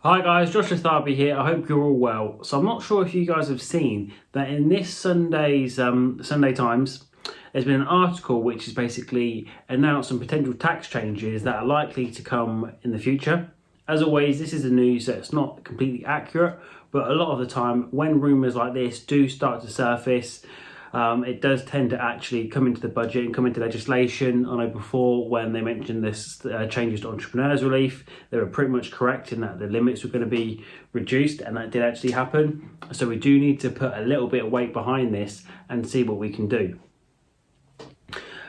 Hi guys, Josh Tharby here. I hope you're all well. So I'm not sure if you guys have seen that in this Sunday's Sunday Times, there's been an article which is basically announced some potential tax changes that are likely to come in the future. As always, this is the news, so it's not completely accurate, but a lot of the time when rumours like this do start to surface, it does tend to actually come into the budget and come into legislation. I know before when they mentioned this changes to entrepreneurs relief, they were pretty much correct in that the limits were going to be reduced, and that did actually happen. So we do need to put a little bit of weight behind this and see what we can do.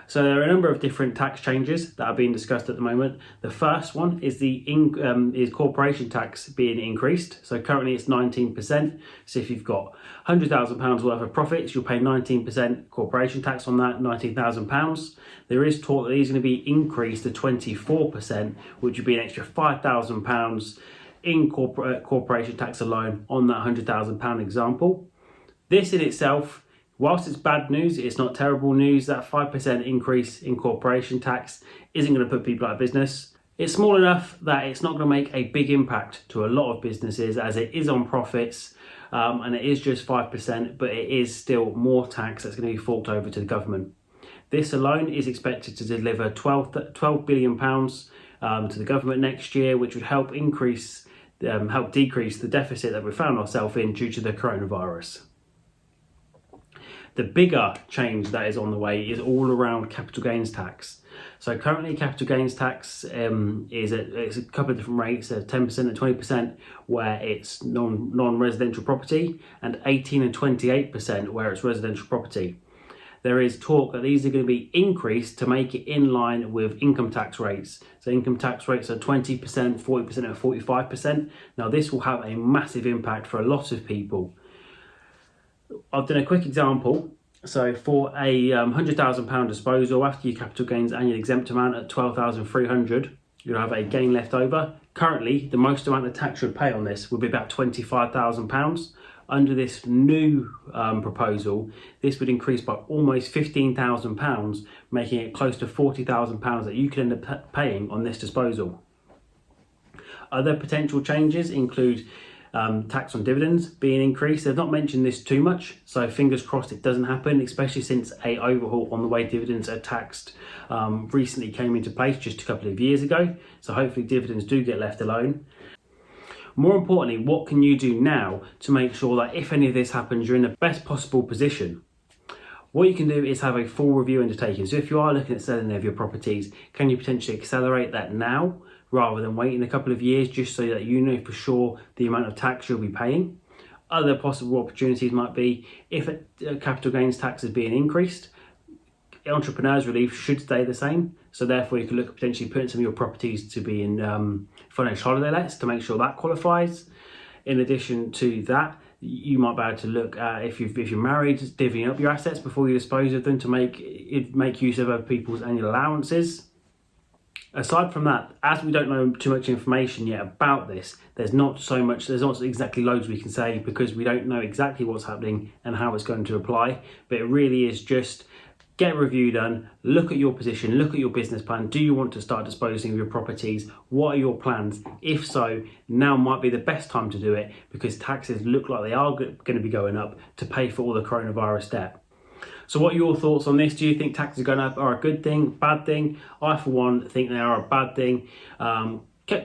So there are a number of different tax changes that are being discussed at the moment. The first one is is corporation tax being increased. So currently it's 19%. So if you've got £100,000 worth of profits, you'll pay 19% corporation tax on that, £19,000. There is talk that these are going to be increased to 24%, which would be an extra £5,000 in corporation tax alone on that £100,000 example. This in itself, whilst it's bad news, it's not terrible news. That 5% increase in corporation tax isn't going to put people out of business. It's small enough that it's not going to make a big impact to a lot of businesses, as it is on profits, and it is just 5%, but it is still more tax that's going to be forked over to the government. This alone is expected to deliver £12 billion to the government next year, which would help decrease the deficit that we found ourselves in due to the coronavirus. The bigger change that is on the way is all around capital gains tax. So currently capital gains tax it's a couple of different rates, 10% and 20% where it's non-residential property, and 18 and 28% where it's residential property. There is talk that these are going to be increased to make it in line with income tax rates. So income tax rates are 20%, 40% and 45%. Now this will have a massive impact for a lot of people. I've done a quick example. So for a £100,000 disposal, after your capital gains annual exempt amount at £12,300, you'll have a gain left over. Currently, the most amount of tax you'd pay on this would be about £25,000. Under this new proposal, this would increase by almost £15,000, making it close to £40,000 that you could end up paying on this disposal. Other potential changes include tax on dividends being increased. They've not mentioned this too much, so fingers crossed it doesn't happen, especially since a overhaul on the way dividends are taxed recently came into place just a couple of years ago. So hopefully dividends do get left alone. More importantly, what can you do now to make sure that if any of this happens, you're in the best possible position? What you can do is have a full review undertaking. So if you are looking at selling any of your properties, can you potentially accelerate that now rather than waiting a couple of years, just so that you know for sure the amount of tax you'll be paying? Other possible opportunities might be, if a capital gains tax is being increased, entrepreneurs relief should stay the same. So therefore you could look at potentially putting some of your properties to be in financial holiday lets to make sure that qualifies. In addition to that, you might be able to look at, if you're married, divvying up your assets before you dispose of them to make use of other people's annual allowances. Aside from that, as we don't know too much information yet about this, there's not exactly loads we can say, because we don't know exactly what's happening and how it's going to apply. But it really is just get a review done, look at your position, look at your business plan. Do you want to start disposing of your properties? What are your plans? If so, now might be the best time to do it, because taxes look like they are going to be going up to pay for all the coronavirus debt. So what are your thoughts on this? Do you think taxes going up are a good thing, bad thing? I, for one, think they are a bad thing.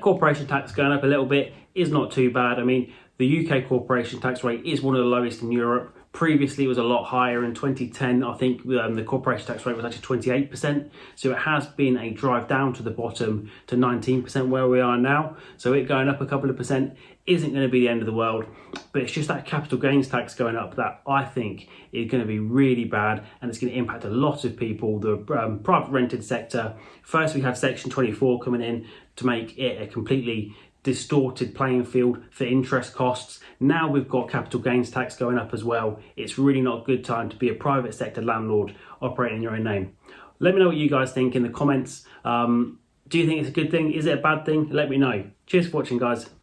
Corporation tax going up a little bit is not too bad. I mean, the UK corporation tax rate is one of the lowest in Europe. Previously, it was a lot higher. In 2010, I think the corporation tax rate was actually 28%. So it has been a drive down to the bottom to 19% where we are now. So it going up a couple of percent isn't going to be the end of the world. But it's just that capital gains tax going up that I think is going to be really bad, and it's going to impact a lot of people. The private rented sector. First, we have Section 24 coming in to make it a completely distorted playing field for interest costs. Now we've got capital gains tax going up as well. It's really not a good time to be a private sector landlord operating in your own name. Let me know what you guys think in the comments. Do you think it's a good thing? Is it a bad thing? Let me know. Cheers for watching, guys.